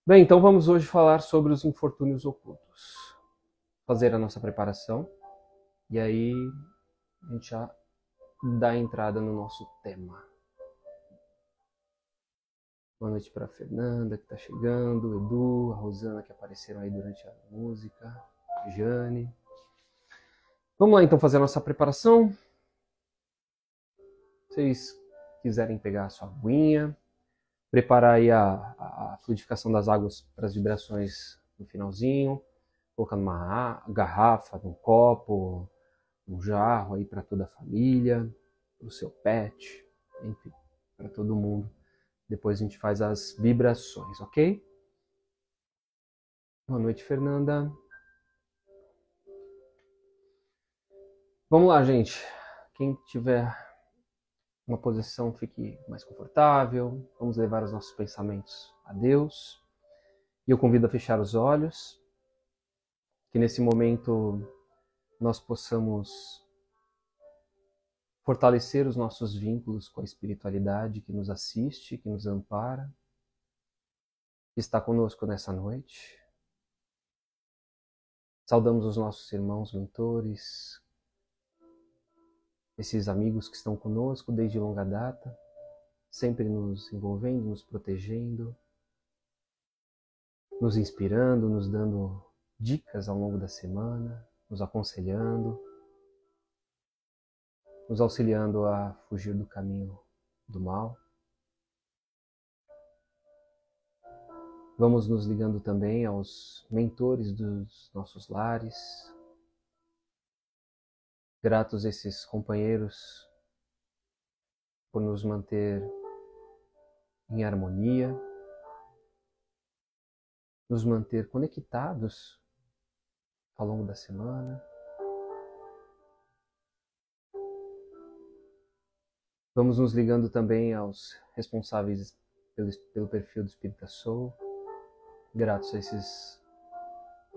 Bem, então vamos hoje falar sobre os infortúnios ocultos. Fazer a nossa preparação e aí a gente já dá a entrada no nosso tema. Boa noite para a Fernanda que está chegando, o Edu, a Rosana que apareceram aí durante a música, a Jane. Vamos lá então fazer a nossa preparação. Se vocês quiserem pegar a sua aguinha, preparar aí a fluidificação das águas para as vibrações no finalzinho, colocar numa garrafa, num copo, num jarro aí para toda a família, para o seu pet, enfim, para todo mundo. Depois a gente faz as vibrações, ok? Boa noite, Fernanda. Vamos lá, gente. Quem tiver uma posição, fique mais confortável. Vamos levar os nossos pensamentos a Deus. E eu convido a fechar os olhos. Que nesse momento nós possamos fortalecer os nossos vínculos com a espiritualidade que nos assiste, que nos ampara, que está conosco nessa noite. Saudamos os nossos irmãos mentores, esses amigos que estão conosco desde longa data, sempre nos envolvendo, nos protegendo, nos inspirando, nos dando dicas ao longo da semana, nos aconselhando, nos auxiliando a fugir do caminho do mal. Vamos nos ligando também aos mentores dos nossos lares, gratos a esses companheiros por nos manter em harmonia, nos manter conectados ao longo da semana. Vamos nos ligando também aos responsáveis pelo perfil do Espírita Soul, gratos a esses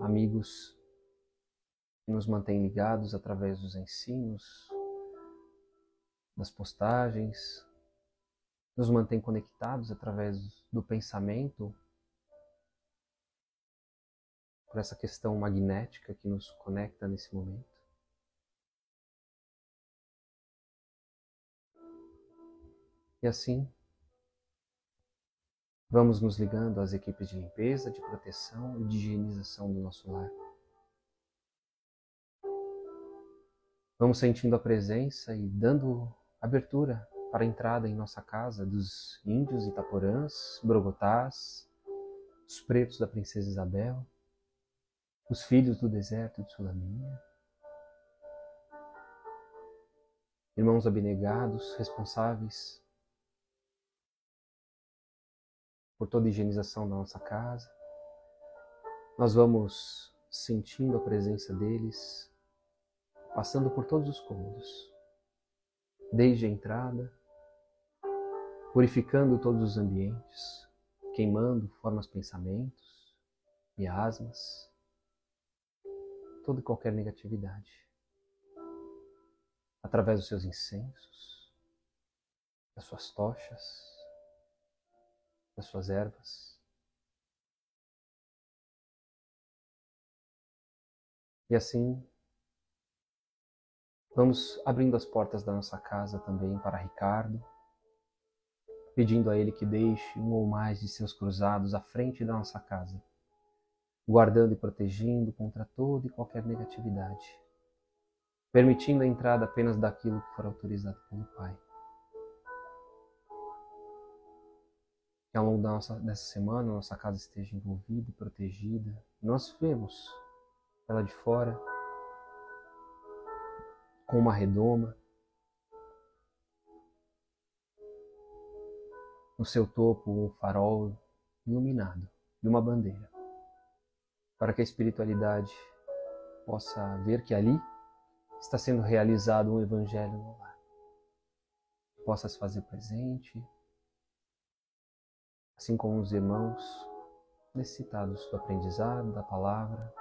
amigos que nos mantêm ligados através dos ensinos, das postagens, nos mantêm conectados através do pensamento, por essa questão magnética que nos conecta nesse momento. E assim, vamos nos ligando às equipes de limpeza, de proteção e de higienização do nosso lar. Vamos sentindo a presença e dando abertura para a entrada em nossa casa dos índios Itaporãs, Brogotás, os pretos da Princesa Isabel, os filhos do deserto de Sulaminha, irmãos abnegados, responsáveis por toda a higienização da nossa casa. Nós vamos sentindo a presença deles, passando por todos os cômodos, desde a entrada, purificando todos os ambientes, queimando formas, pensamentos, miasmas, toda e qualquer negatividade, através dos seus incensos, das suas tochas, das suas ervas. E assim, vamos abrindo as portas da nossa casa também para Ricardo, pedindo a ele que deixe um ou mais de seus cruzados à frente da nossa casa, guardando e protegendo contra toda e qualquer negatividade, permitindo a entrada apenas daquilo que for autorizado pelo Pai. Que ao longo dessa semana a nossa casa esteja envolvida e protegida. Nós vemos ela de fora com uma redoma, no seu topo um farol iluminado de uma bandeira, para que a espiritualidade possa ver que ali está sendo realizado um evangelho no lar. Possa se fazer presente, assim como os irmãos necessitados do aprendizado, da palavra,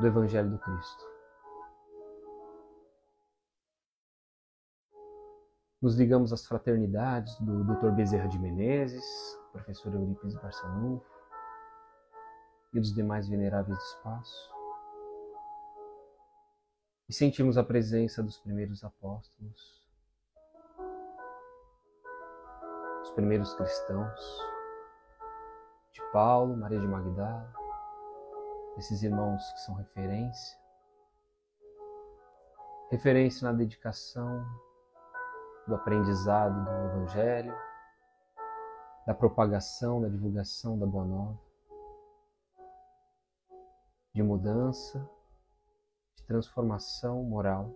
do evangelho do Cristo. Nos ligamos às fraternidades do Dr. Bezerra de Menezes, professor Eurípides Barçanufo e dos demais veneráveis do espaço. E sentimos a presença dos primeiros apóstolos, os primeiros cristãos, de Paulo, Maria de Magdala, esses irmãos que são referência na dedicação do aprendizado do Evangelho, da propagação, da divulgação da Boa Nova, de mudança, de transformação moral.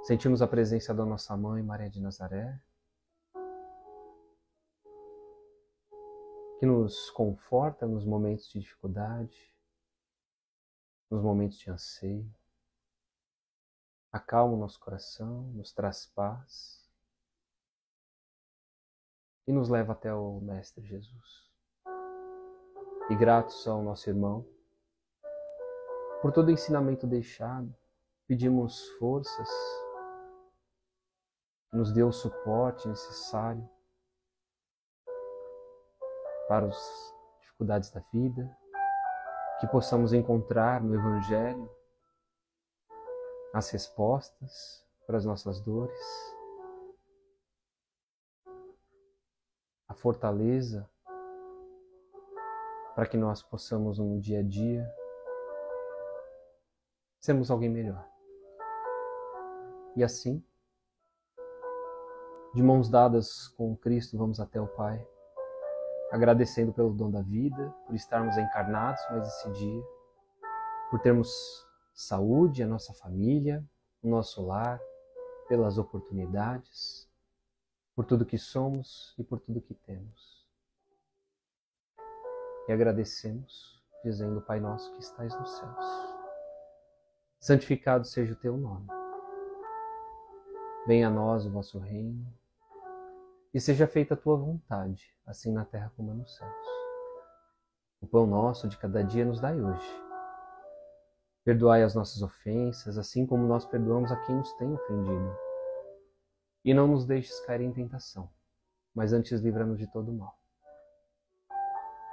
Sentimos a presença da nossa mãe, Maria de Nazaré, que nos conforta nos momentos de dificuldade, nos momentos de anseio, acalma o nosso coração, nos traz paz e nos leva até o Mestre Jesus. E gratos ao nosso irmão por todo o ensinamento deixado, pedimos forças, nos dê o suporte necessário para as dificuldades da vida, que possamos encontrar no Evangelho as respostas para as nossas dores, a fortaleza para que nós possamos no dia a dia sermos alguém melhor. E assim, de mãos dadas com Cristo, vamos até o Pai, agradecendo pelo dom da vida, por estarmos encarnados mais esse dia, por termos saúde, a nossa família, o nosso lar, pelas oportunidades, por tudo que somos e por tudo que temos. E agradecemos, dizendo: Pai nosso que estais nos céus, santificado seja o teu nome. Venha a nós o vosso reino, e seja feita a tua vontade, assim na terra como nos céus. O pão nosso de cada dia nos dai hoje. Perdoai as nossas ofensas, assim como nós perdoamos a quem nos tem ofendido. E não nos deixes cair em tentação, mas antes livra-nos de todo mal.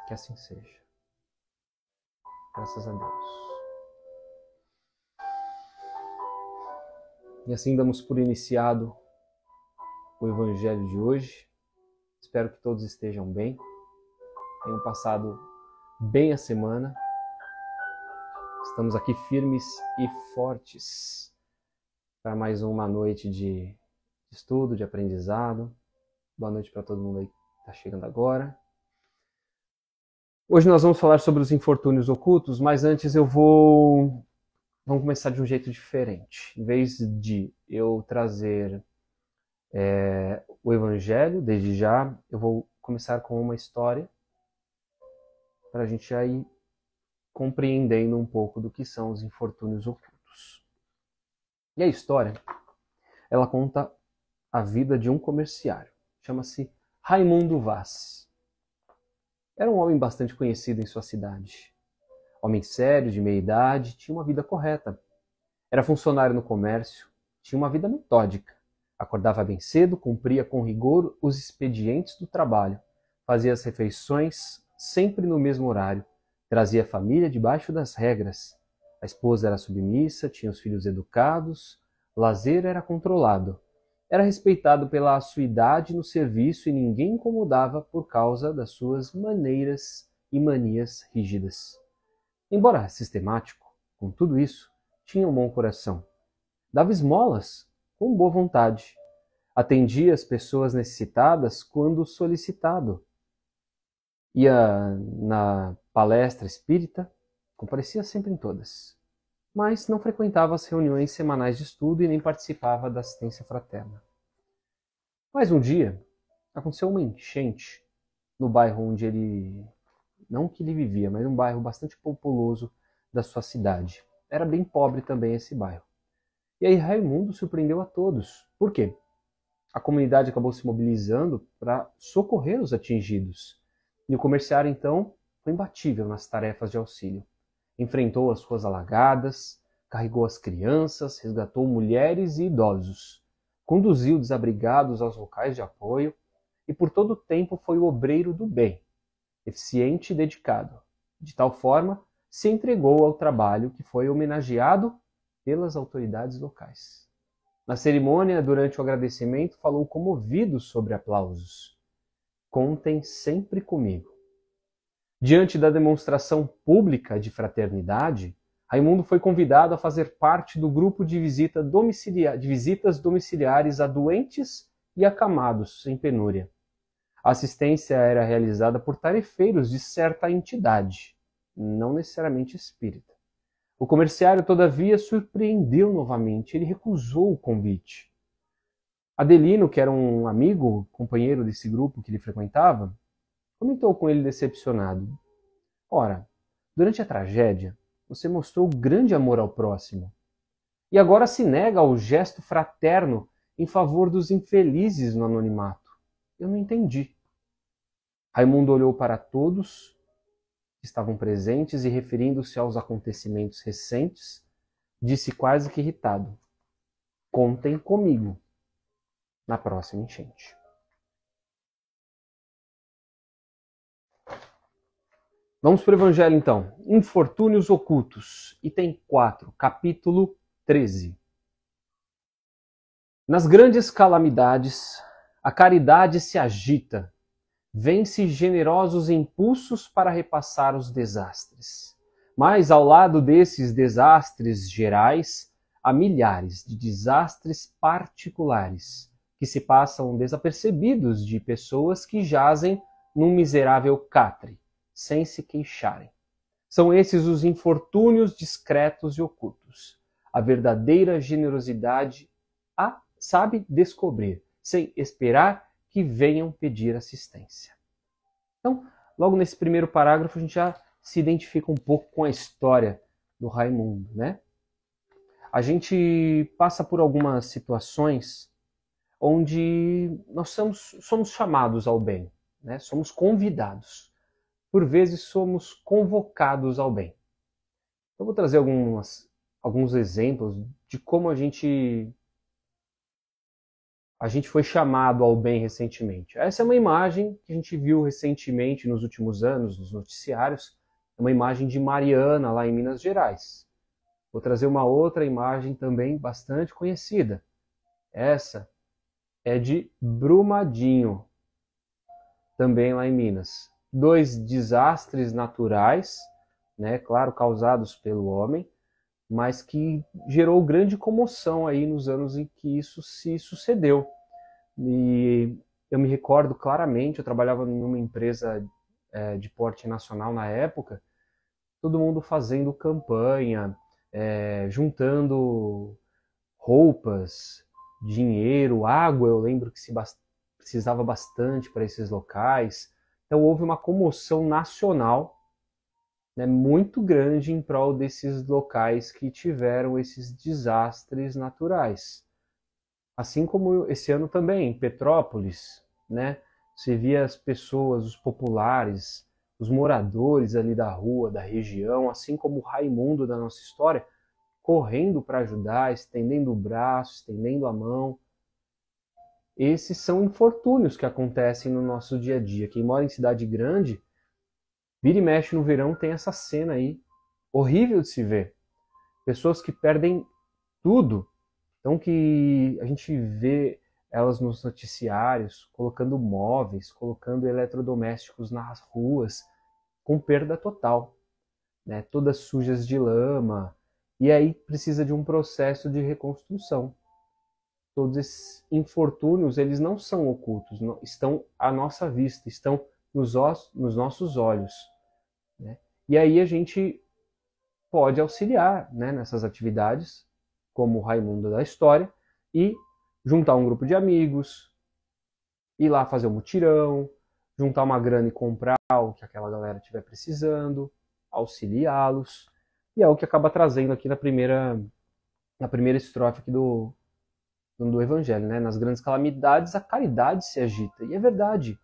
Que assim seja. Graças a Deus. E assim damos por iniciado o Evangelho de hoje. Espero que todos estejam bem, tenham passado bem a semana. Estamos aqui firmes e fortes para mais uma noite de estudo, de aprendizado. Boa noite para todo mundo aí que está chegando agora. Hoje nós vamos falar sobre os infortúnios ocultos, mas antes vamos começar de um jeito diferente. Em vez de eu trazer o Evangelho, desde já, eu vou começar com uma história para a gente já ir compreendendo um pouco do que são os infortúnios ocultos. E a história, ela conta a vida de um comerciário. Chama-se Raimundo Vaz. Era um homem bastante conhecido em sua cidade. Homem sério, de meia idade, tinha uma vida correta. Era funcionário no comércio, tinha uma vida metódica. Acordava bem cedo, cumpria com rigor os expedientes do trabalho, fazia as refeições sempre no mesmo horário, trazia a família debaixo das regras. A esposa era submissa, tinha os filhos educados, lazer era controlado. Era respeitado pela assiduidade no serviço e ninguém incomodava por causa das suas maneiras e manias rígidas. Embora sistemático, com tudo isso, tinha um bom coração. Dava esmolas com boa vontade. Atendia as pessoas necessitadas quando solicitado. Ia na palestra espírita, comparecia sempre em todas. Mas não frequentava as reuniões semanais de estudo e nem participava da assistência fraterna. Mas um dia, aconteceu uma enchente no bairro onde ele, não que ele vivia, mas um bairro bastante populoso da sua cidade. Era bem pobre também esse bairro. E aí Raimundo surpreendeu a todos. Por quê? A comunidade acabou se mobilizando para socorrer os atingidos. E o comerciário, então, foi imbatível nas tarefas de auxílio. Enfrentou as ruas alagadas, carregou as crianças, resgatou mulheres e idosos. conduziu desabrigados aos locais de apoio e por todo o tempo foi o obreiro do bem, eficiente e dedicado. De tal forma, se entregou ao trabalho que foi homenageado pelas autoridades locais. Na cerimônia, durante o agradecimento, falou comovido sobre aplausos. Contem sempre comigo. Diante da demonstração pública de fraternidade, Raimundo foi convidado a fazer parte do grupo de visitas domiciliares a doentes e acamados em penúria. A assistência era realizada por tarefeiros de certa entidade, não necessariamente espírita. O comerciário, todavia, surpreendeu novamente. Ele recusou o convite. Adelino, que era um amigo, companheiro desse grupo que ele frequentava, comentou com ele decepcionado. Ora, durante a tragédia, você mostrou grande amor ao próximo. E agora se nega ao gesto fraterno em favor dos infelizes no anonimato. Eu não entendi. Raimundo olhou para todos que estavam presentes e, referindo-se aos acontecimentos recentes, disse quase que irritado: contem comigo na próxima enchente. Vamos para o Evangelho então. Infortúnios ocultos, item 4, capítulo 13. Nas grandes calamidades, a caridade se agita, vence generosos impulsos para repassar os desastres. Mas ao lado desses desastres gerais, há milhares de desastres particulares, que se passam desapercebidos de pessoas que jazem num miserável catre, sem se queixarem. São esses os infortúnios discretos e ocultos. A verdadeira generosidade a sabe descobrir, sem esperar que venham pedir assistência. Então, logo nesse primeiro parágrafo, a gente já se identifica um pouco com a história do Raimundo, né? A gente passa por algumas situações onde nós somos chamados ao bem, né? Somos convidados. Por vezes somos convocados ao bem. Eu vou trazer alguns exemplos de como a gente foi chamado ao bem recentemente. Essa é uma imagem que a gente viu recentemente nos últimos anos nos noticiários. É uma imagem de Mariana, lá em Minas Gerais. Vou trazer uma outra imagem também bastante conhecida. Essa é de Brumadinho, também lá em Minas. 2 desastres naturais, né, claro, causados pelo homem, mas que gerou grande comoção aí nos anos em que isso se sucedeu. E eu me recordo claramente, eu trabalhava numa empresa de porte nacional na época, todo mundo fazendo campanha, juntando roupas, dinheiro, água, eu lembro que precisava bastante para esses locais. Então houve uma comoção nacional, né, muito grande em prol desses locais que tiveram esses desastres naturais. Assim como esse ano também, em Petrópolis, né, você via as pessoas, os populares, os moradores ali da rua, da região, assim como o Raimundo da nossa história, correndo para ajudar, estendendo o braço, estendendo a mão. Esses são infortúnios que acontecem no nosso dia a dia. Quem mora em cidade grande, vira e mexe no verão, tem essa cena aí, horrível de se ver. Pessoas que perdem tudo. Então que a gente vê elas nos noticiários, colocando móveis, colocando eletrodomésticos nas ruas, com perda total, né? Todas sujas de lama. E aí precisa de um processo de reconstrução. Todos esses infortúnios, eles não são ocultos, estão à nossa vista, estão nos nossos olhos, né? E aí a gente pode auxiliar, né, nessas atividades, como o Raimundo da história, e juntar um grupo de amigos, ir lá fazer um mutirão, juntar uma grana e comprar o que aquela galera estiver precisando, auxiliá-los. E é o que acaba trazendo aqui na primeira estrofe aqui do Evangelho, né? Nas grandes calamidades, a caridade se agita. E é verdade.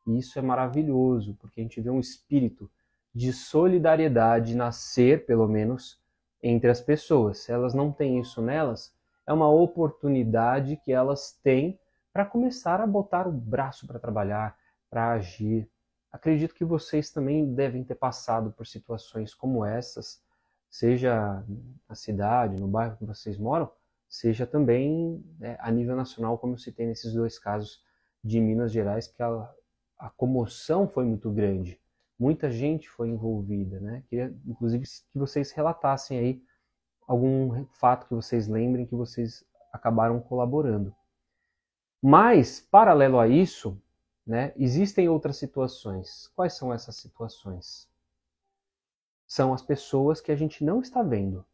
E isso é maravilhoso, porque a gente vê um espírito de solidariedade nascer, pelo menos, entre as pessoas. Se elas não têm isso nelas, é uma oportunidade que elas têm para começar a botar o braço para trabalhar, para agir. Acredito que vocês também devem ter passado por situações como essas, seja na cidade, no bairro que vocês moram, seja também a nível nacional, como eu citei nesses dois casos de Minas Gerais, que a comoção foi muito grande. Muita gente foi envolvida, né? Queria, inclusive, que vocês relatassem aí algum fato que vocês lembrem que vocês acabaram colaborando. Mas, paralelo a isso, né, existem outras situações. Quais são essas situações? São as pessoas que a gente não está vendo.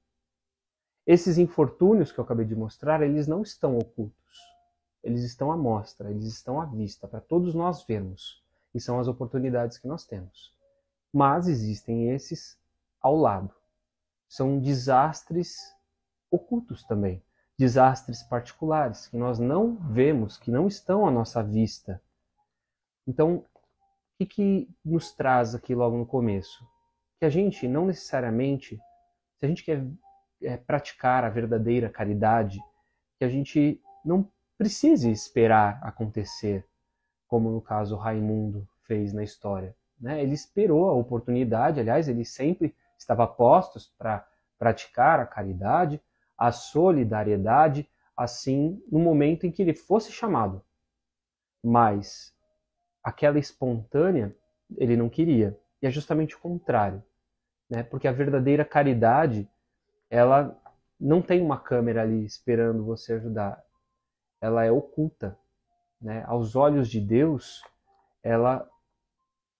Esses infortúnios que eu acabei de mostrar, eles não estão ocultos. Eles estão à mostra, eles estão à vista, para todos nós vermos. E são as oportunidades que nós temos. Mas existem esses ao lado. São desastres ocultos também. Desastres particulares, que nós não vemos, que não estão à nossa vista. Então, o que nos traz aqui logo no começo? Que a gente não necessariamente, se a gente quer praticar a verdadeira caridade, que a gente não precise esperar acontecer, como no caso Raimundo fez na história. Né? Ele esperou a oportunidade, aliás, ele sempre estava postos para praticar a caridade, a solidariedade, assim, no momento em que ele fosse chamado. Mas aquela espontânea, ele não queria. E é justamente o contrário. Né? Porque a verdadeira caridade, ela não tem uma câmera ali esperando você ajudar. Ela é oculta. Né? Aos olhos de Deus, ela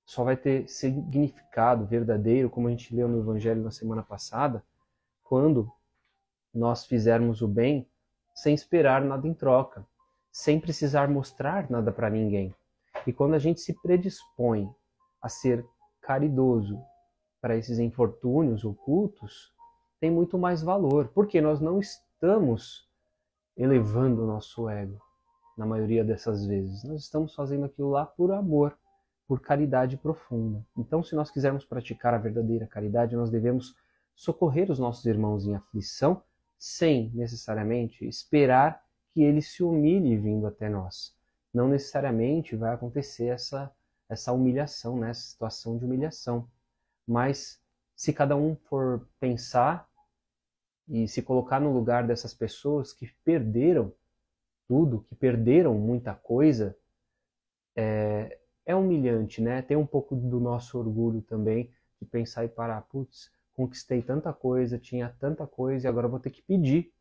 só vai ter significado verdadeiro, como a gente leu no Evangelho na semana passada, quando nós fizermos o bem sem esperar nada em troca, sem precisar mostrar nada para ninguém. E quando a gente se predispõe a ser caridoso para esses infortúnios ocultos, tem muito mais valor, porque nós não estamos elevando o nosso ego, na maioria dessas vezes. Nós estamos fazendo aquilo lá por amor, por caridade profunda. Então, se nós quisermos praticar a verdadeira caridade, nós devemos socorrer os nossos irmãos em aflição, sem necessariamente esperar que ele se humilhe vindo até nós. Não necessariamente vai acontecer essa humilhação, né? Essa situação de humilhação. Mas se cada um for pensar e se colocar no lugar dessas pessoas que perderam tudo, que perderam muita coisa, é humilhante, né? Tem um pouco do nosso orgulho também de pensar e parar, putz, conquistei tanta coisa, tinha tanta coisa e agora vou ter que pedir.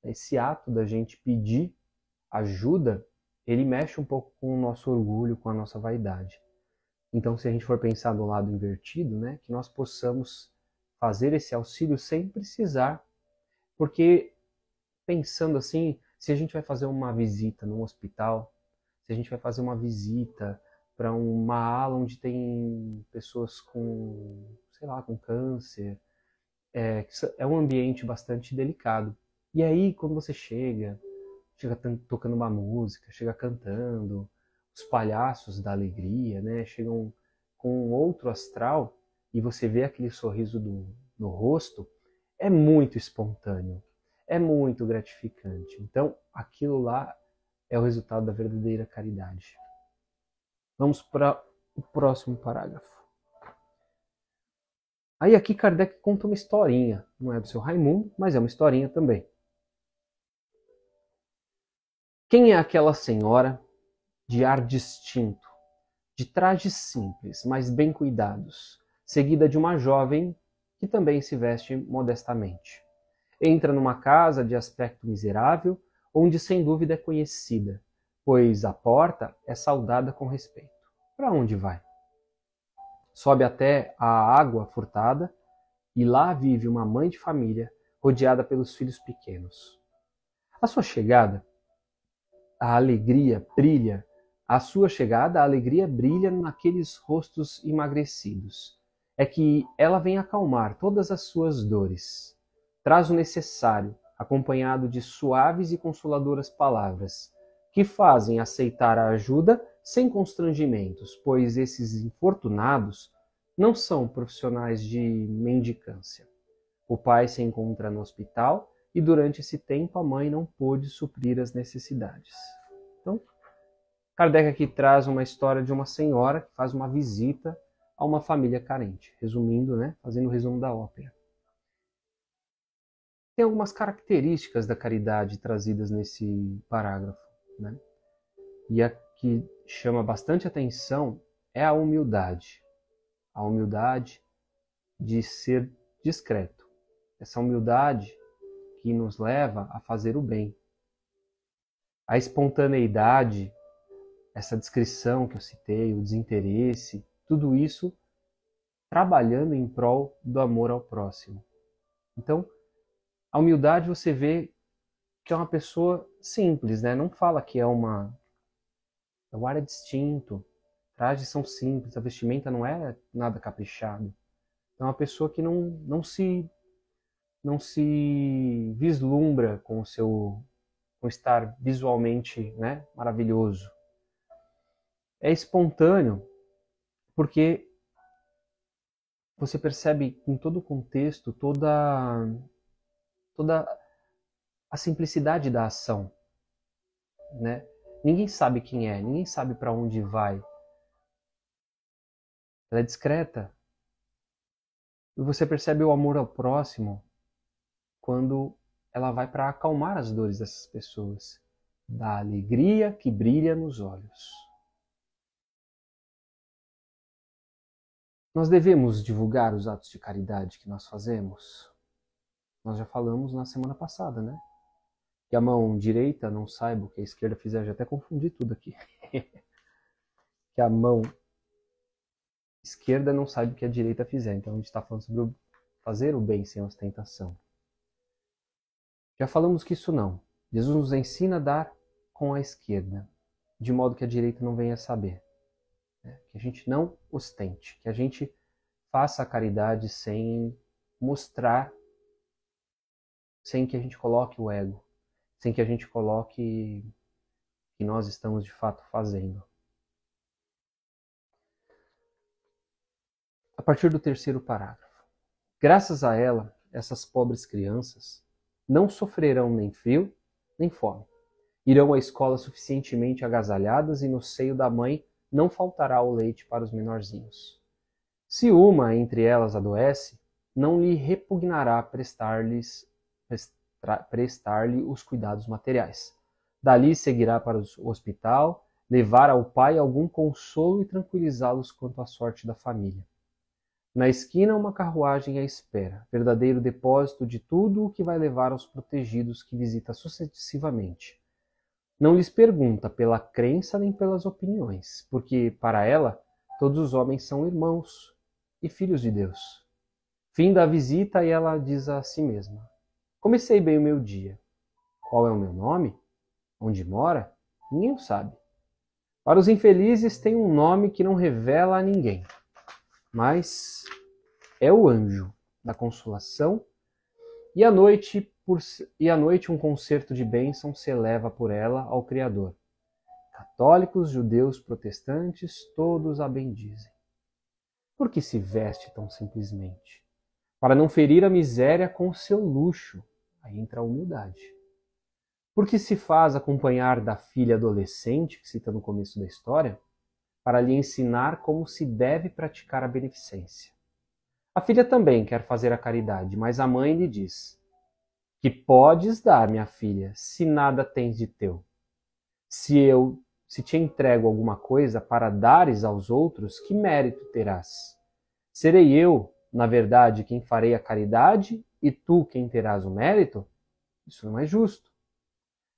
Esse ato da gente pedir ajuda, ele mexe um pouco com o nosso orgulho, com a nossa vaidade. Então, se a gente for pensar do lado invertido, né, que nós possamos fazer esse auxílio sem precisar. Porque, pensando assim, se a gente vai fazer uma visita num hospital, se a gente vai fazer uma visita para uma ala onde tem pessoas com, sei lá, com câncer, é um ambiente bastante delicado. E aí, quando você chega tocando uma música, chega cantando, os palhaços da alegria, né, chegam com outro astral e você vê aquele sorriso no rosto, é muito espontâneo, é muito gratificante. Então, aquilo lá é o resultado da verdadeira caridade. Vamos para o próximo parágrafo. Aí aqui Kardec conta uma historinha, não é do seu Raimundo, mas é uma historinha também. Quem é aquela senhora de ar distinto, de trajes simples, mas bem cuidados, seguida de uma jovem que também se veste modestamente? Entra numa casa de aspecto miserável, onde sem dúvida é conhecida, pois a porta é saudada com respeito. Para onde vai? Sobe até a água furtada, e lá vive uma mãe de família, rodeada pelos filhos pequenos. A sua chegada, a alegria brilha. A sua chegada, a alegria brilha naqueles rostos emagrecidos. É que ela vem acalmar todas as suas dores. Traz o necessário, acompanhado de suaves e consoladoras palavras, que fazem aceitar a ajuda sem constrangimentos, pois esses infortunados não são profissionais de mendicância. O pai se encontra no hospital e durante esse tempo a mãe não pôde suprir as necessidades. Então, Kardec aqui traz uma história de uma senhora que faz uma visita a uma família carente. Resumindo, né? Fazendo o resumo da ópera. Tem algumas características da caridade trazidas nesse parágrafo, né? E a que chama bastante atenção é a humildade. A humildade de ser discreto. Essa humildade que nos leva a fazer o bem. A espontaneidade, essa descrição que eu citei, o desinteresse, tudo isso trabalhando em prol do amor ao próximo. Então, a humildade você vê que é uma pessoa simples, né? Não fala que é uma... O ar é distinto, trajes são simples, a vestimenta não é nada caprichado. Então, é uma pessoa que não se vislumbra com o seu... com estar visualmente, né, maravilhoso. É espontâneo, porque você percebe em todo o contexto, toda a simplicidade da ação, né? Ninguém sabe quem é, ninguém sabe para onde vai. Ela é discreta. E você percebe o amor ao próximo quando ela vai para acalmar as dores dessas pessoas, da alegria que brilha nos olhos. Nós devemos divulgar os atos de caridade que nós fazemos? Nós já falamos na semana passada, né? Que a mão direita não saiba o que a esquerda fizer. Já até confundi tudo aqui. Que a mão esquerda não sabe o que a direita fizer. Então a gente está falando sobre fazer o bem sem ostentação. Já falamos que isso não. Jesus nos ensina a dar com a esquerda, de modo que a direita não venha saber. Que a gente não ostente, que a gente faça a caridade sem mostrar, sem que a gente coloque o ego, sem que a gente coloque que nós estamos de fato fazendo. A partir do terceiro parágrafo. Graças a ela, essas pobres crianças não sofrerão nem frio, nem fome. Irão à escola suficientemente agasalhadas e no seio da mãe não faltará o leite para os menorzinhos. Se uma entre elas adoece, não lhe repugnará prestar-lhe os cuidados materiais. Dali seguirá para o hospital, levar ao pai algum consolo e tranquilizá-los quanto à sorte da família. Na esquina uma carruagem à espera, verdadeiro depósito de tudo o que vai levar aos protegidos que visita sucessivamente. Não lhes pergunta pela crença nem pelas opiniões, porque, para ela, todos os homens são irmãos e filhos de Deus. Fim da visita e ela diz a si mesma: comecei bem o meu dia. Qual é o meu nome? Onde mora? Ninguém o sabe. Para os infelizes tem um nome que não revela a ninguém, mas é o anjo da consolação, e à noite um concerto de bênção se eleva por ela ao Criador. Católicos, judeus, protestantes, todos a bendizem. Por que se veste tão simplesmente? Para não ferir a miséria com o seu luxo. Aí entra a humildade. Por que se faz acompanhar da filha adolescente, que cita no começo da história, para lhe ensinar como se deve praticar a beneficência? A filha também quer fazer a caridade, mas a mãe lhe diz: que podes dar, minha filha, se nada tens de teu? Se te entrego alguma coisa para dares aos outros, que mérito terás? Serei eu, na verdade, quem farei a caridade e tu quem terás o mérito? Isso não é justo.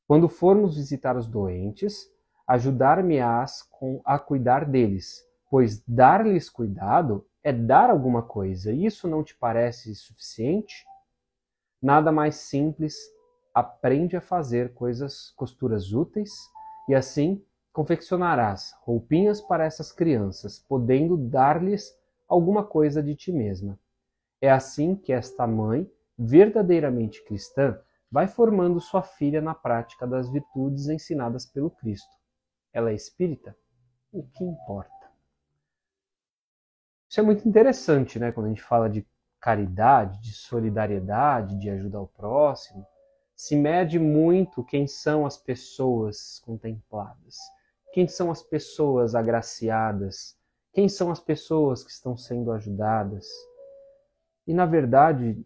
Quando formos visitar os doentes, ajudar-me-ás a cuidar deles, pois dar-lhes cuidado é dar alguma coisa. Isso não te parece suficiente? Nada mais simples, aprende a fazer costuras úteis, e assim confeccionarás roupinhas para essas crianças, podendo dar-lhes alguma coisa de ti mesma. É assim que esta mãe, verdadeiramente cristã, vai formando sua filha na prática das virtudes ensinadas pelo Cristo. Ela é espírita? O que importa? Isso é muito interessante, né? Quando a gente fala de caridade, de solidariedade, de ajuda ao próximo. se mede muito quem são as pessoas contempladas, quem são as pessoas agraciadas, quem são as pessoas que estão sendo ajudadas. E, na verdade,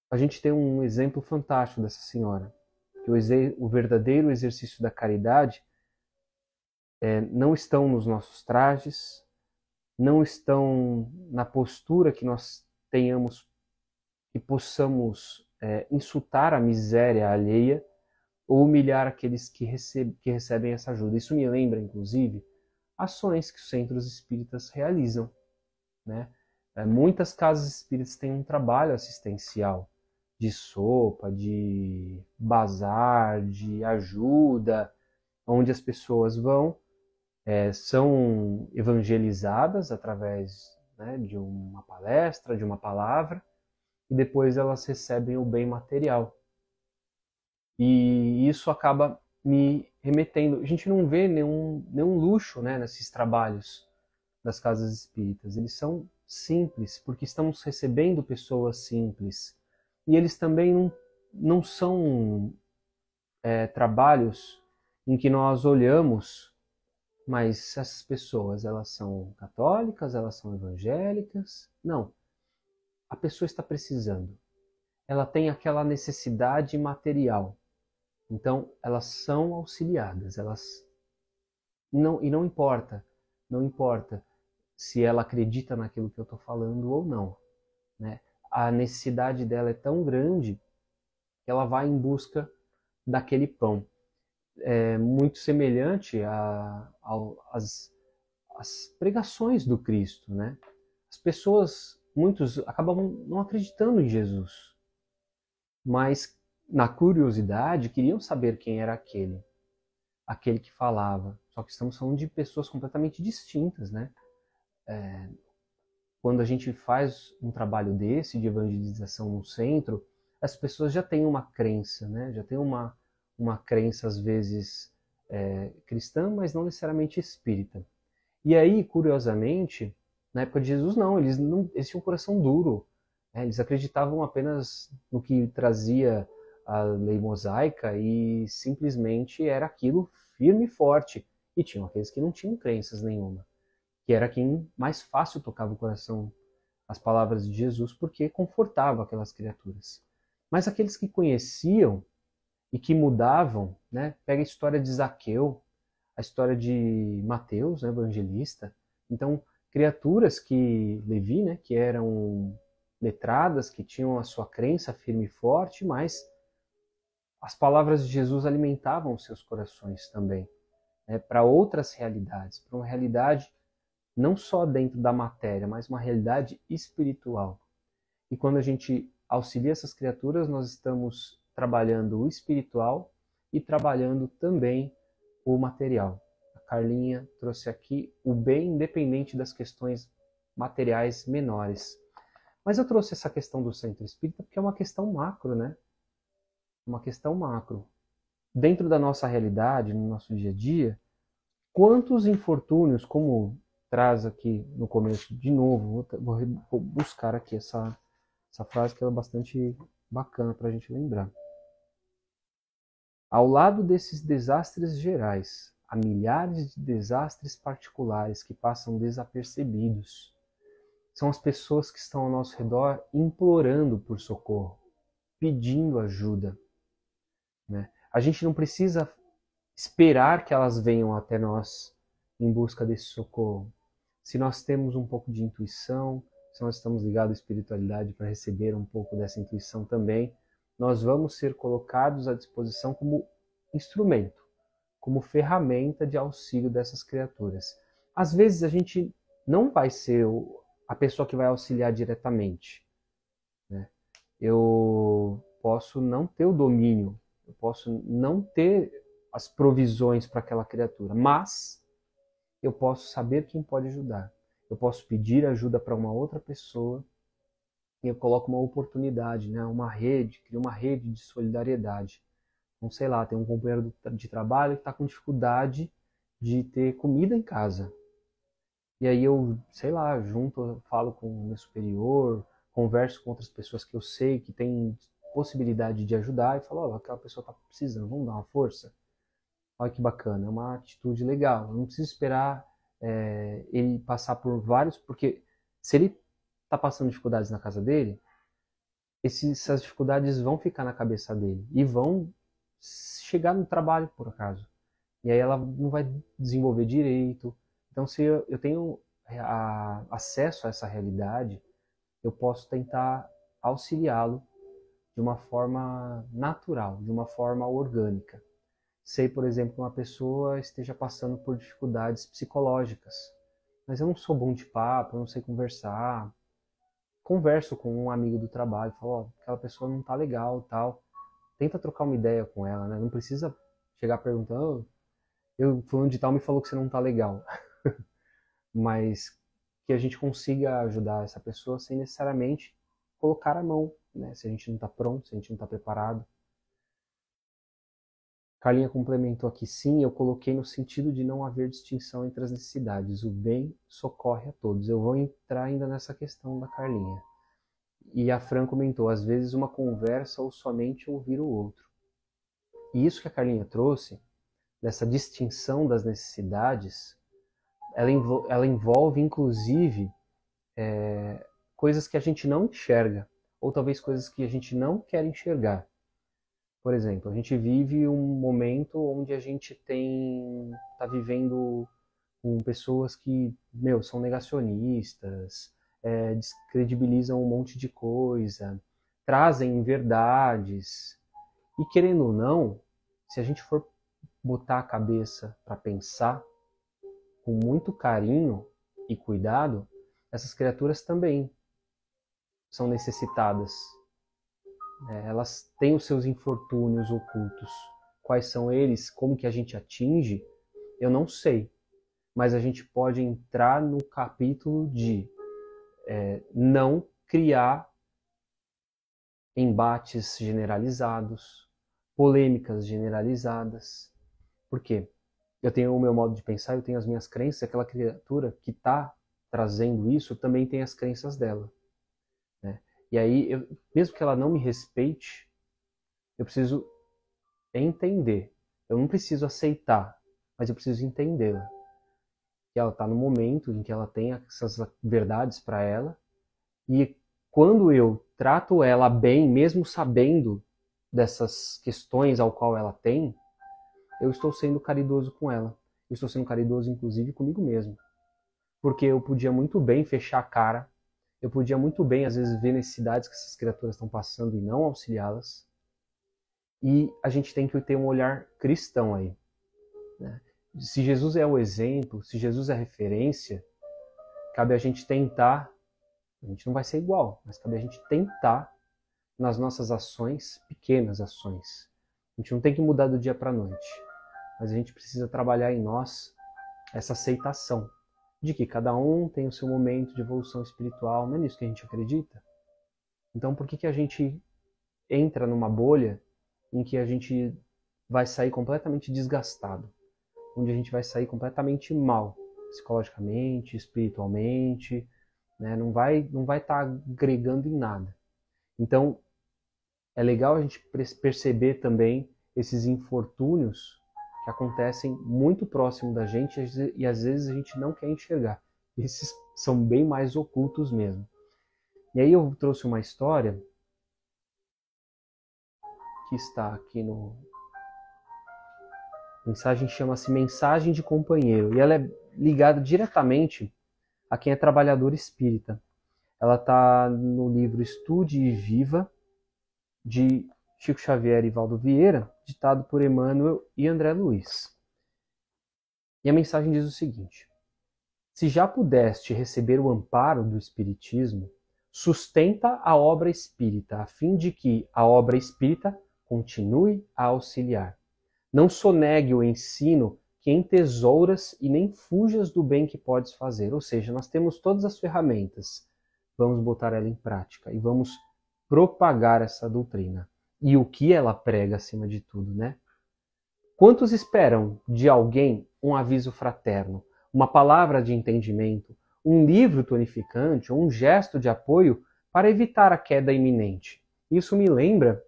a gente tem um exemplo fantástico dessa senhora, que o verdadeiro exercício da caridade não estão nos nossos trajes, não estão na postura que nós tenhamos e possamos insultar a miséria alheia ou humilhar aqueles que recebem essa ajuda. Isso me lembra, inclusive, ações que os centros espíritas realizam, né? Muitas casas espíritas têm um trabalho assistencial de sopa, de bazar, de ajuda, onde as pessoas vão, são evangelizadas através, né, de uma palestra, de uma palavra, e depois elas recebem o bem material. E isso acaba me remetendo. A gente não vê nenhum luxo, né, nesses trabalhos das casas espíritas. Eles são simples, porque estamos recebendo pessoas simples. E eles também não são trabalhos em que nós olhamos, mas essas pessoas, elas são católicas, elas são evangélicas? Não. A pessoa está precisando. Ela tem aquela necessidade material. Então, elas são auxiliadas. E não importa se ela acredita naquilo que eu estou falando ou não, né? A necessidade dela é tão grande que ela vai em busca daquele pão. É muito semelhante às pregações do Cristo, né? As pessoas, muitos acabam não acreditando em Jesus, mas na curiosidade queriam saber quem era aquele que falava. Só que estamos falando de pessoas completamente distintas, né? Quando a gente faz um trabalho desse de evangelização no centro, as pessoas já têm uma crença, né? Já têm uma crença às vezes cristã, mas não necessariamente espírita. E aí, curiosamente, na época de Jesus eles tinham um coração duro, né? Eles acreditavam apenas no que trazia a lei mosaica e simplesmente era aquilo firme e forte. E tinham aqueles que não tinham crenças nenhuma, que era quem mais fácil tocava o coração as palavras de Jesus, porque confortava aquelas criaturas. Mas aqueles que conheciam e que mudavam, né? Pega a história de Zaqueu, a história de Mateus, né, evangelista. Então, criaturas que Levi, né, que eram letradas, que tinham a sua crença firme e forte, mas as palavras de Jesus alimentavam os seus corações também, né, para outras realidades, para uma realidade não só dentro da matéria, mas uma realidade espiritual. E quando a gente auxilia essas criaturas, nós estamos trabalhando o espiritual e trabalhando também o material. A Carlinha trouxe aqui o bem independente das questões materiais menores. Mas eu trouxe essa questão do centro espírita porque é uma questão macro, né? Uma questão macro. Dentro da nossa realidade, no nosso dia a dia, quantos infortúnios, como traz aqui no começo, de novo, vou buscar aqui essa frase que é bastante bacana para a gente lembrar. Ao lado desses desastres gerais, há milhares de desastres particulares que passam desapercebidos. São as pessoas que estão ao nosso redor implorando por socorro, pedindo ajuda, né? A gente não precisa esperar que elas venham até nós em busca desse socorro. Se nós temos um pouco de intuição, se nós estamos ligados à espiritualidade para receber um pouco dessa intuição também, nós vamos ser colocados à disposição como instrumento, como ferramenta de auxílio dessas criaturas. Às vezes a gente não vai ser a pessoa que vai auxiliar diretamente, né? Eu posso não ter o domínio, eu posso não ter as provisões para aquela criatura, mas eu posso saber quem pode ajudar. Eu posso pedir ajuda para uma outra pessoa e eu coloco uma oportunidade, né? Crio uma rede de solidariedade. Então, sei lá, tem um companheiro de trabalho que está com dificuldade de ter comida em casa. E aí eu, sei lá, falo com o meu superior, converso com outras pessoas que eu sei que têm possibilidade de ajudar e falar, ó, aquela pessoa está precisando, vamos dar uma força? Olha que bacana, é uma atitude legal. Eu não preciso esperar ele passar por vários, porque se ele está passando dificuldades na casa dele, essas dificuldades vão ficar na cabeça dele e vão chegar no trabalho, por acaso. E aí ela não vai desenvolver direito. Então, se eu tenho acesso a essa realidade, eu posso tentar auxiliá-lo de uma forma natural, de uma forma orgânica. Sei, por exemplo, que uma pessoa esteja passando por dificuldades psicológicas, mas eu não sou bom de papo, eu não sei conversar. Converso com um amigo do trabalho, falo, ó, aquela pessoa não tá legal, tal. Tenta trocar uma ideia com ela, né? Não precisa chegar perguntando, fulano de tal me falou que você não tá legal. Mas que a gente consiga ajudar essa pessoa sem necessariamente colocar a mão, né? Se a gente não está pronto, se a gente não está preparado. Carlinha complementou aqui, sim, eu coloquei no sentido de não haver distinção entre as necessidades. O bem socorre a todos. Eu vou entrar ainda nessa questão da Carlinha. E a Fran comentou, às vezes uma conversa ou somente ouvir o outro. E isso que a Carlinha trouxe, dessa distinção das necessidades, ela envolve, inclusive, coisas que a gente não enxerga, ou talvez coisas que a gente não quer enxergar. Por exemplo, a gente vive um momento onde a gente está vivendo com pessoas que, são negacionistas, descredibilizam um monte de coisa, trazem verdades. E querendo ou não, se a gente for botar a cabeça para pensar, com muito carinho e cuidado, essas criaturas também são necessitadas. Elas têm os seus infortúnios ocultos. Quais são eles? Como que a gente atinge? Eu não sei. Mas a gente pode entrar no capítulo de não criar embates generalizados, polêmicas generalizadas. Por quê? Eu tenho o meu modo de pensar, eu tenho as minhas crenças, aquela criatura que está trazendo isso também tem as crenças dela. Né? E aí, mesmo que ela não me respeite, eu preciso entender. Eu não preciso aceitar, mas eu preciso entendê-la. Que ela está no momento em que ela tem essas verdades para ela, e quando eu trato ela bem, mesmo sabendo dessas questões ao qual ela tem, eu estou sendo caridoso com ela. Eu estou sendo caridoso, inclusive, comigo mesmo. Porque eu podia muito bem fechar a cara, eu podia muito bem, às vezes, ver necessidades que essas criaturas estão passando e não auxiliá-las. E a gente tem que ter um olhar cristão aí. Né? Se Jesus é o exemplo, se Jesus é a referência, cabe a gente tentar, a gente não vai ser igual, mas cabe a gente tentar nas nossas ações, pequenas ações. A gente não tem que mudar do dia para a noite, mas a gente precisa trabalhar em nós essa aceitação de que cada um tem o seu momento de evolução espiritual. Não é nisso que a gente acredita? Então por que a gente entra numa bolha em que a gente vai sair completamente desgastado? Onde a gente vai sair completamente mal, psicologicamente, espiritualmente, né? Não vai estar agregando em nada. Então, é legal a gente perceber também esses infortúnios que acontecem muito próximo da gente e às vezes a gente não quer enxergar. Esses são bem mais ocultos mesmo. E aí eu trouxe uma história que está aqui no... A mensagem chama-se Mensagem de Companheiro e ela é ligada diretamente a quem é trabalhador espírita. Ela está no livro Estude e Viva, de Chico Xavier e Valdo Vieira, ditado por Emmanuel e André Luiz. E a mensagem diz o seguinte: se já pudeste receber o amparo do Espiritismo, sustenta a obra espírita, a fim de que a obra espírita continue a auxiliar. Não sonegue o ensino que entesouras e nem fujas do bem que podes fazer. Ou seja, nós temos todas as ferramentas. Vamos botar ela em prática e vamos propagar essa doutrina. E o que ela prega acima de tudo, né? Quantos esperam de alguém um aviso fraterno, uma palavra de entendimento, um livro tonificante ou um gesto de apoio para evitar a queda iminente? Isso me lembra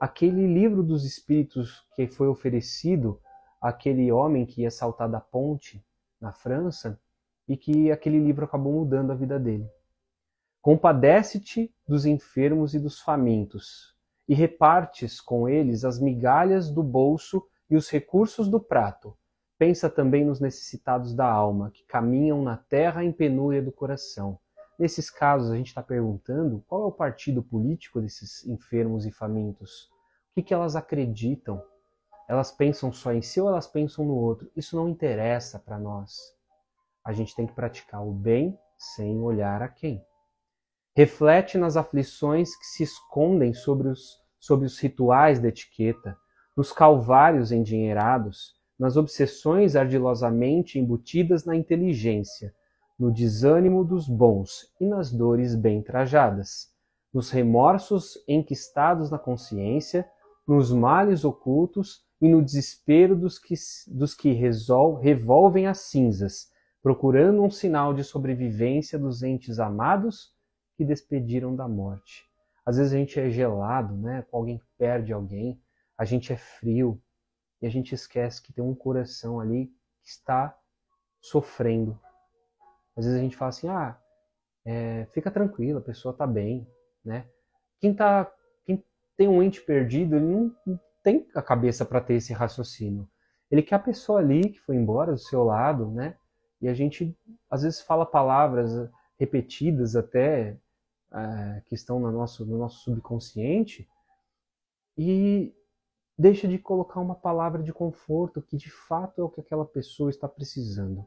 aquele livro dos espíritos que foi oferecido àquele homem que ia saltar da ponte na França e que aquele livro acabou mudando a vida dele. Compadece-te dos enfermos e dos famintos, e repartes com eles as migalhas do bolso e os recursos do prato. Pensa também nos necessitados da alma, que caminham na terra em penúria do coração. Nesses casos, a gente está perguntando qual é o partido político desses enfermos e famintos. O que elas acreditam? Elas pensam só em si ou elas pensam no outro? Isso não interessa para nós. A gente tem que praticar o bem sem olhar a quem. Reflete nas aflições que se escondem sobre os rituais da etiqueta, nos calvários endinheirados, nas obsessões ardilosamente embutidas na inteligência, no desânimo dos bons e nas dores bem trajadas, nos remorsos enquistados na consciência, nos males ocultos e no desespero dos que revolvem as cinzas, procurando um sinal de sobrevivência dos entes amados que despediram da morte. Às vezes a gente é gelado, né? Quando alguém perde alguém, a gente é frio e a gente esquece que tem um coração ali que está sofrendo. Às vezes a gente fala assim, fica tranquilo, a pessoa está bem, né? Quem tem um ente perdido, ele não tem a cabeça para ter esse raciocínio. Ele quer a pessoa ali que foi embora do seu lado, né? E a gente às vezes fala palavras repetidas até que estão no nosso subconsciente e deixa de colocar uma palavra de conforto que de fato é o que aquela pessoa está precisando.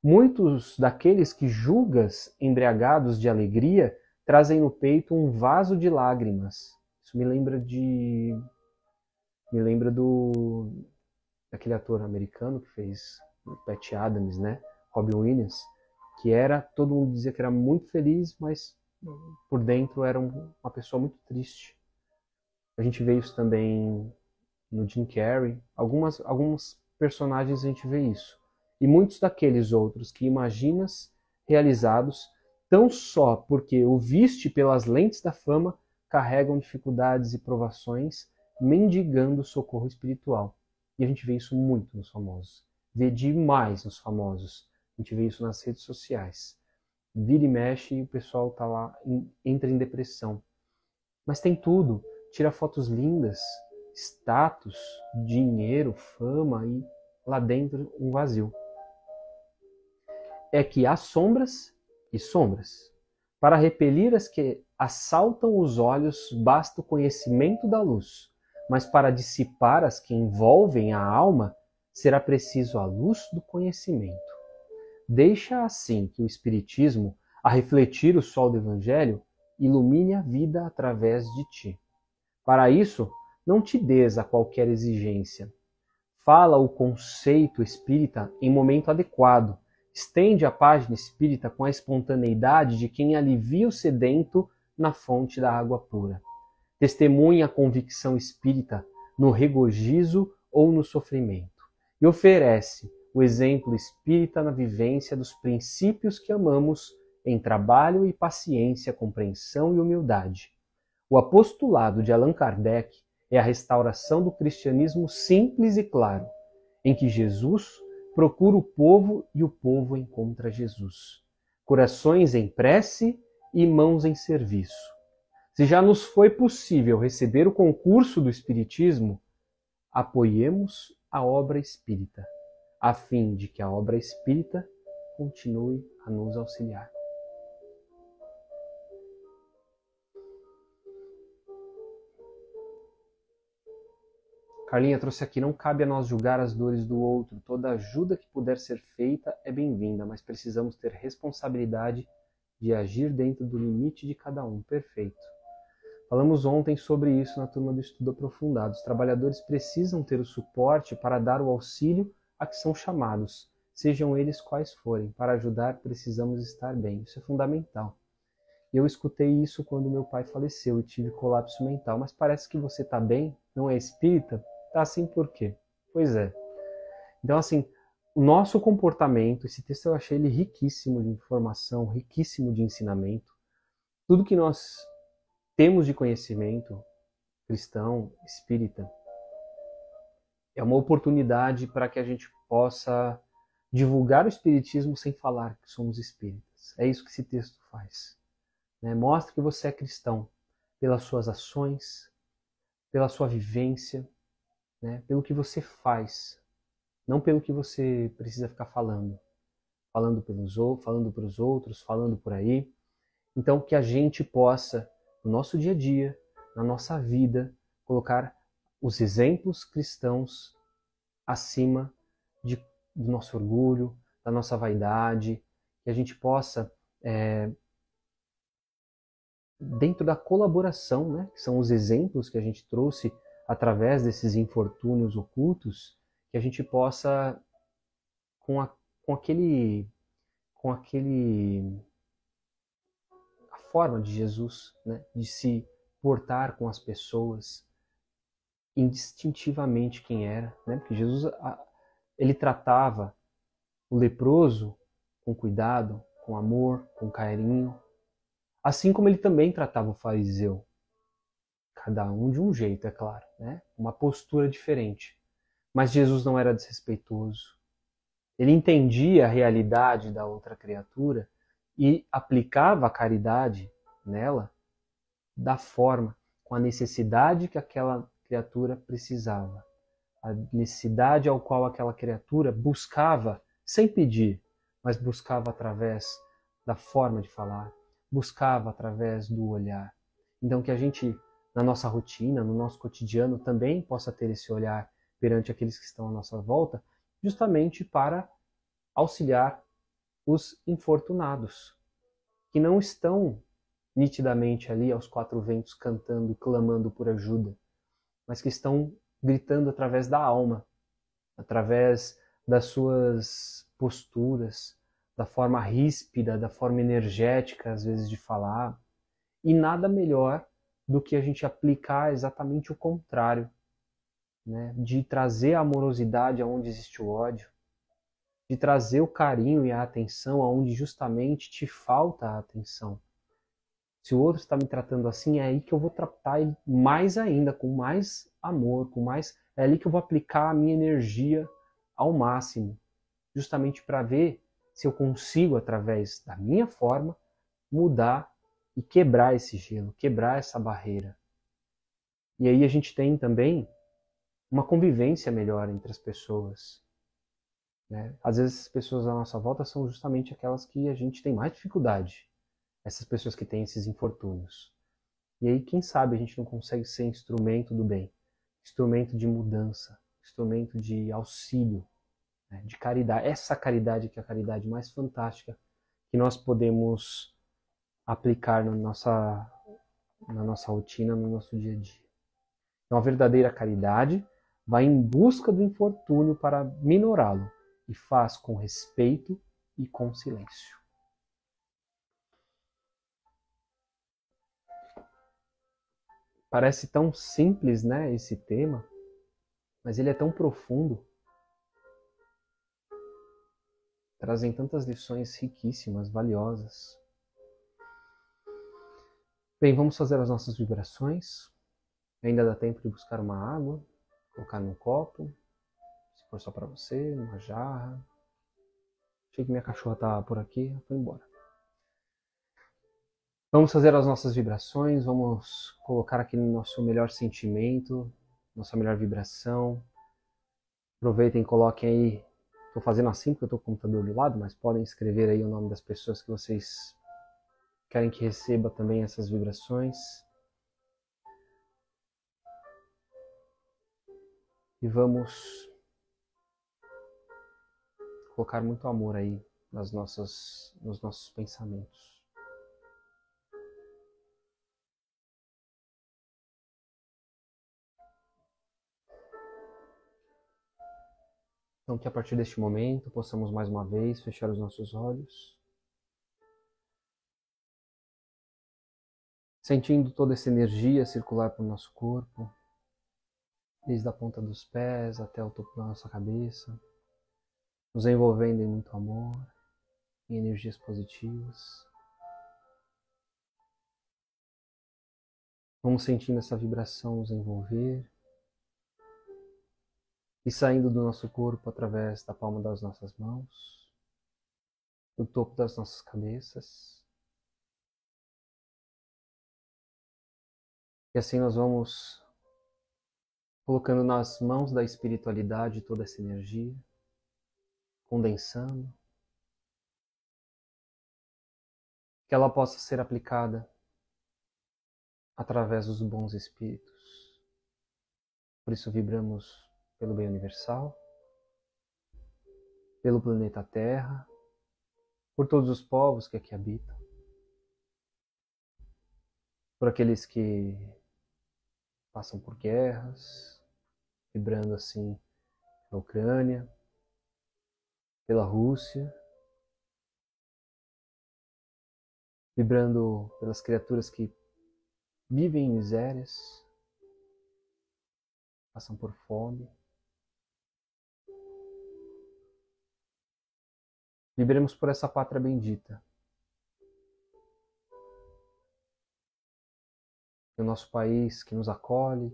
Muitos daqueles que julgas embriagados de alegria trazem no peito um vaso de lágrimas. Isso me lembra daquele ator americano que fez Patch Adams, né? Robin Williams, que todo mundo dizia que era muito feliz, mas por dentro era uma pessoa muito triste. A gente vê isso também no Jim Carrey. Alguns personagens a gente vê isso. E muitos daqueles outros que imaginas realizados, tão só porque o viste pelas lentes da fama, carregam dificuldades e provações, mendigando socorro espiritual. E a gente vê isso muito nos famosos. Vê demais nos famosos. A gente vê isso nas redes sociais. Vira e mexe e o pessoal tá lá, entra em depressão. Mas tem tudo. Tira fotos lindas, status, dinheiro, fama e lá dentro um vazio. É que há sombras e sombras. Para repelir as que assaltam os olhos basta o conhecimento da luz, mas para dissipar as que envolvem a alma será preciso a luz do conhecimento. Deixa assim que o Espiritismo, a refletir o sol do Evangelho, ilumine a vida através de ti. Para isso, não te des a qualquer exigência. Fala o conceito espírita em momento adequado. Estende a página espírita com a espontaneidade de quem alivia o sedento na fonte da água pura. Testemunha a convicção espírita no regozijo ou no sofrimento. E oferece o exemplo espírita na vivência dos princípios que amamos em trabalho e paciência, compreensão e humildade. O apostulado de Allan Kardec é a restauração do cristianismo simples e claro, em que Jesus procura o povo e o povo encontra Jesus. Corações em prece e mãos em serviço. Se já nos foi possível receber o concurso do Espiritismo, apoiemos a obra espírita, a fim de que a obra espírita continue a nos auxiliar. Carlinha trouxe aqui, não cabe a nós julgar as dores do outro. Toda ajuda que puder ser feita é bem-vinda, mas precisamos ter responsabilidade de agir dentro do limite de cada um. Perfeito. Falamos ontem sobre isso na turma do Estudo Aprofundado. Os trabalhadores precisam ter o suporte para dar o auxílio a que são chamados, sejam eles quais forem. Para ajudar, precisamos estar bem. Isso é fundamental. Eu escutei isso quando meu pai faleceu e tive colapso mental. Mas parece que você está bem? Não é espírita? Tá assim por quê? Pois é. Então, assim, o nosso comportamento, esse texto eu achei ele riquíssimo de informação, riquíssimo de ensinamento. Tudo que nós temos de conhecimento, cristão, espírita, é uma oportunidade para que a gente possa divulgar o espiritismo sem falar que somos espíritas. É isso que esse texto faz. Né? Mostra que você é cristão pelas suas ações, pela sua vivência, né? Pelo que você faz, não pelo que você precisa ficar falando. Falando para os outros, falando por aí. Então, que a gente possa, no nosso dia a dia, na nossa vida, colocar os exemplos cristãos acima do nosso orgulho, da nossa vaidade, que a gente possa, dentro da colaboração, né, que são os exemplos que a gente trouxe através desses infortúnios ocultos, que a gente possa, com aquele a forma de Jesus, né, de se portar com as pessoas indistintivamente quem era, né? Porque Jesus ele tratava o leproso com cuidado, com amor, com carinho, assim como ele também tratava o fariseu, cada um de um jeito, é claro, né? Uma postura diferente. Mas Jesus não era desrespeitoso. Ele entendia a realidade da outra criatura e aplicava a caridade nela da forma, com a necessidade que aquela criatura precisava. A necessidade ao qual aquela criatura buscava, sem pedir, mas buscava através da forma de falar, buscava através do olhar. Então que a gente, na nossa rotina, no nosso cotidiano, também possa ter esse olhar perante aqueles que estão à nossa volta, justamente para auxiliar os infortunados, que não estão nitidamente ali aos quatro ventos cantando, clamando por ajuda, mas que estão gritando através da alma, através das suas posturas, da forma ríspida, da forma energética, às vezes, de falar. E nada melhor do que a gente aplicar exatamente o contrário, né? De trazer a amorosidade aonde existe o ódio, de trazer o carinho e a atenção aonde justamente te falta a atenção. Se o outro está me tratando assim, é aí que eu vou tratar ele mais ainda, com mais amor, com mais. É ali que eu vou aplicar a minha energia ao máximo, justamente para ver se eu consigo, através da minha forma, mudar e quebrar esse gelo, quebrar essa barreira. E aí a gente tem também uma convivência melhor entre as pessoas. Né? Às vezes as pessoas à nossa volta são justamente aquelas que a gente tem mais dificuldade. Essas pessoas que têm esses infortúnios. E aí, quem sabe a gente não consegue ser instrumento do bem, instrumento de mudança, instrumento de auxílio, né, de caridade. Essa caridade que é a caridade mais fantástica que nós podemos aplicar na nossa rotina, no nosso dia a dia. Então, a verdadeira caridade vai em busca do infortúnio para minorá-lo e faz com respeito e com silêncio. Parece tão simples, né, esse tema, mas ele é tão profundo. Trazem tantas lições riquíssimas, valiosas. Bem, vamos fazer as nossas vibrações. Ainda dá tempo de buscar uma água, colocar num copo, se for só para você, numa jarra. Achei que minha cachorra estava por aqui, ela foi embora. Vamos fazer as nossas vibrações, vamos colocar aqui no nosso melhor sentimento, nossa melhor vibração. Aproveitem e coloquem aí, estou fazendo assim porque eu estou com o computador do lado, mas podem escrever aí o nome das pessoas que vocês querem que receba também essas vibrações. E vamos colocar muito amor aí nos nossos pensamentos. Então que a partir deste momento possamos mais uma vez fechar os nossos olhos, sentindo toda essa energia circular pelo nosso corpo, desde a ponta dos pés até o topo da nossa cabeça, nos envolvendo em muito amor, em energias positivas. Vamos sentindo essa vibração nos envolver e saindo do nosso corpo através da palma das nossas mãos, do topo das nossas cabeças. E assim nós vamos colocando nas mãos da espiritualidade toda essa energia, condensando, que ela possa ser aplicada através dos bons espíritos. Por isso vibramos pelo bem universal, pelo planeta Terra, por todos os povos que aqui habitam, por aqueles que passam por guerras, vibrando assim pela Ucrânia, pela Rússia, vibrando pelas criaturas que vivem em misérias, passam por fome. Vibremos por essa pátria bendita. Que o nosso país que nos acolhe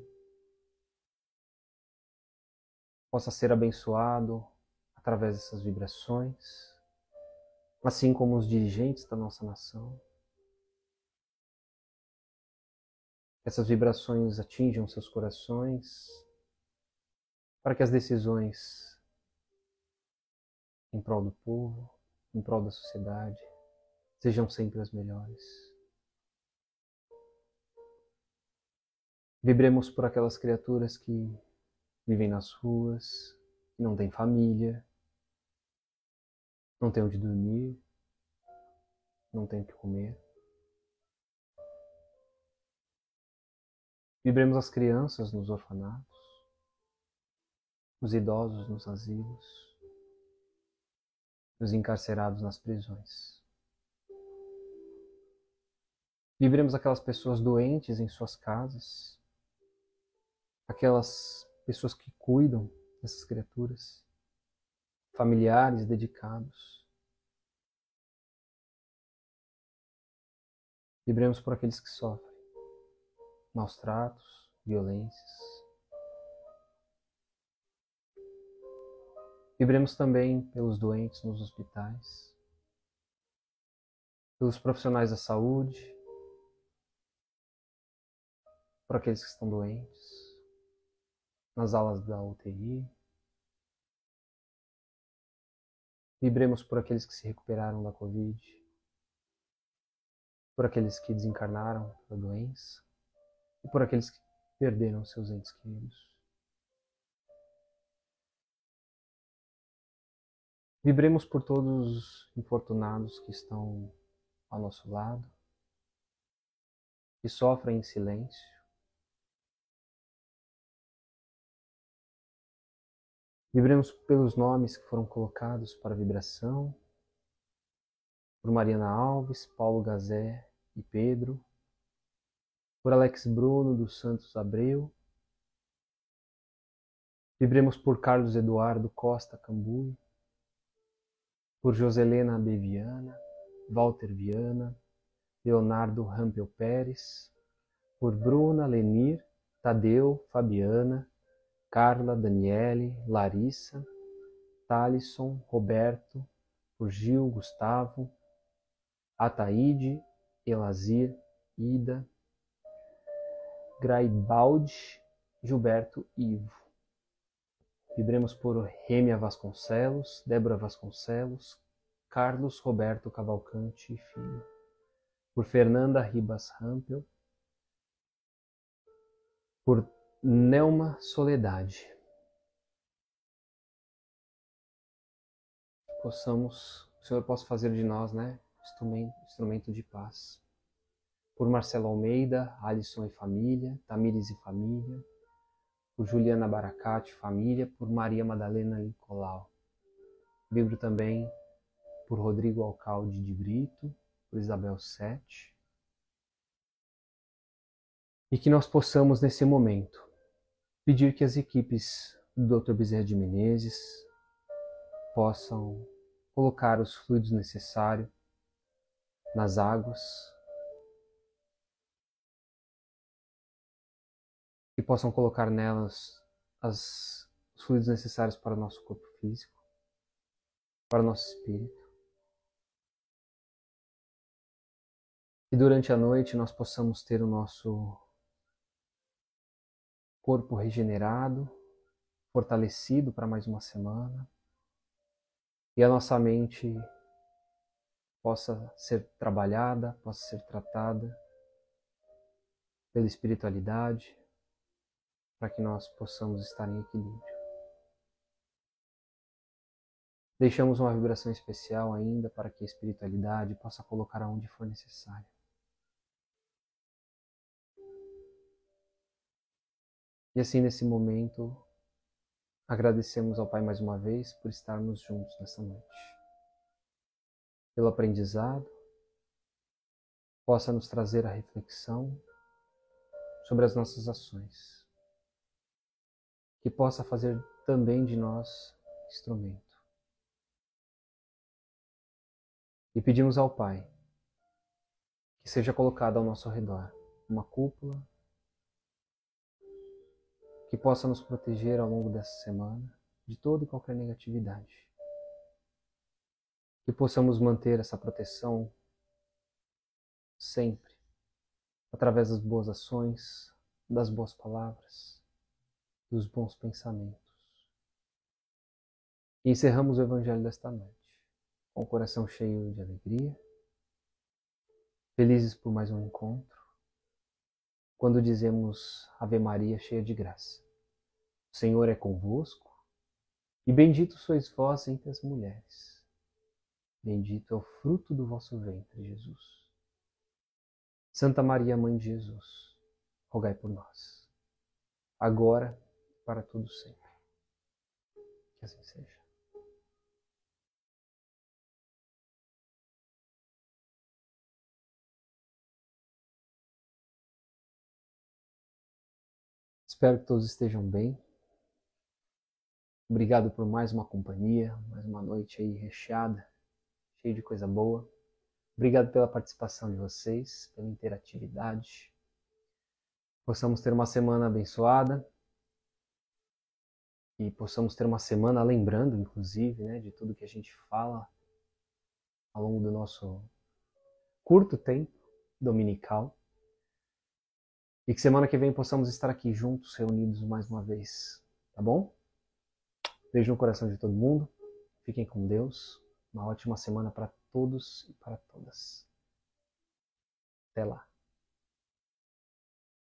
possa ser abençoado através dessas vibrações, assim como os dirigentes da nossa nação. Que essas vibrações atinjam seus corações, para que as decisões em prol do povo, em prol da sociedade, sejam sempre as melhores. Vibremos por aquelas criaturas que vivem nas ruas, que não têm família, não têm onde dormir, não têm o que comer. Vibremos as crianças nos orfanatos, os idosos nos asilos, os encarcerados nas prisões. Vibremos aquelas pessoas doentes em suas casas, aquelas pessoas que cuidam dessas criaturas, familiares dedicados. Vibremos por aqueles que sofrem maus tratos, violências. Vibremos também pelos doentes nos hospitais, pelos profissionais da saúde, por aqueles que estão doentes, nas alas da UTI. Vibremos por aqueles que se recuperaram da Covid, por aqueles que desencarnaram da doença e por aqueles que perderam seus entes queridos. Vibremos por todos os infortunados que estão ao nosso lado, que sofrem em silêncio. Vibremos pelos nomes que foram colocados para vibração, por Mariana Alves, Paulo Gazé e Pedro, por Alex Bruno dos Santos Abreu. Vibremos por Carlos Eduardo Costa Cambuí, por Joselena B. Viana, Walter Viana, Leonardo Rampel Pérez, por Bruna Lenir, Tadeu, Fabiana, Carla, Daniele, Larissa, Thalisson, Roberto, por Gil, Gustavo, Ataíde, Elazir, Ida, Graibaldi, Gilberto e Ivo. Vibremos por Rêmia Vasconcelos, Débora Vasconcelos, Carlos Roberto Cavalcante e Filho, por Fernanda Ribas Rampel, por Nelma Soledade. O Senhor possa fazer de nós, instrumento de paz. Por Marcelo Almeida, Alisson e família, Tamires e família, por Juliana Baracate e família, por Maria Madalena Nicolau. Vibro também por Rodrigo Alcalde de Brito, por Isabel Sete. E que nós possamos, nesse momento, pedir que as equipes do Dr. Bezerra de Menezes possam colocar os fluidos necessários nas águas que possam colocar nelas os fluidos necessários para o nosso corpo físico, para o nosso espírito. E durante a noite nós possamos ter o nosso corpo regenerado, fortalecido para mais uma semana, e a nossa mente possa ser trabalhada, possa ser tratada pela espiritualidade, para que nós possamos estar em equilíbrio. Deixamos uma vibração especial ainda para que a espiritualidade possa colocar aonde for necessário. E assim, nesse momento, agradecemos ao Pai mais uma vez por estarmos juntos nessa noite. Pelo aprendizado, possa nos trazer a reflexão sobre as nossas ações. Que possa fazer também de nós instrumento. E pedimos ao Pai que seja colocada ao nosso redor uma cúpula que possa nos proteger ao longo dessa semana de toda e qualquer negatividade. Que possamos manter essa proteção sempre, através das boas ações, das boas palavras, dos bons pensamentos. E encerramos o Evangelho desta noite, com o coração cheio de alegria, felizes por mais um encontro, quando dizemos Ave Maria cheia de graça. O Senhor é convosco, e bendito sois vós entre as mulheres. Bendito é o fruto do vosso ventre, Jesus. Santa Maria, Mãe de Jesus, rogai por nós, agora e para todo sempre. Que assim seja. Espero que todos estejam bem. Obrigado por mais uma companhia, mais uma noite aí recheada, cheia de coisa boa. Obrigado pela participação de vocês, pela interatividade. Possamos ter uma semana abençoada e possamos ter uma semana lembrando, inclusive, né, de tudo que a gente fala ao longo do nosso curto tempo dominical. E que semana que vem possamos estar aqui juntos, reunidos mais uma vez, tá bom? Beijo no coração de todo mundo. Fiquem com Deus. Uma ótima semana para todos e para todas. Até lá.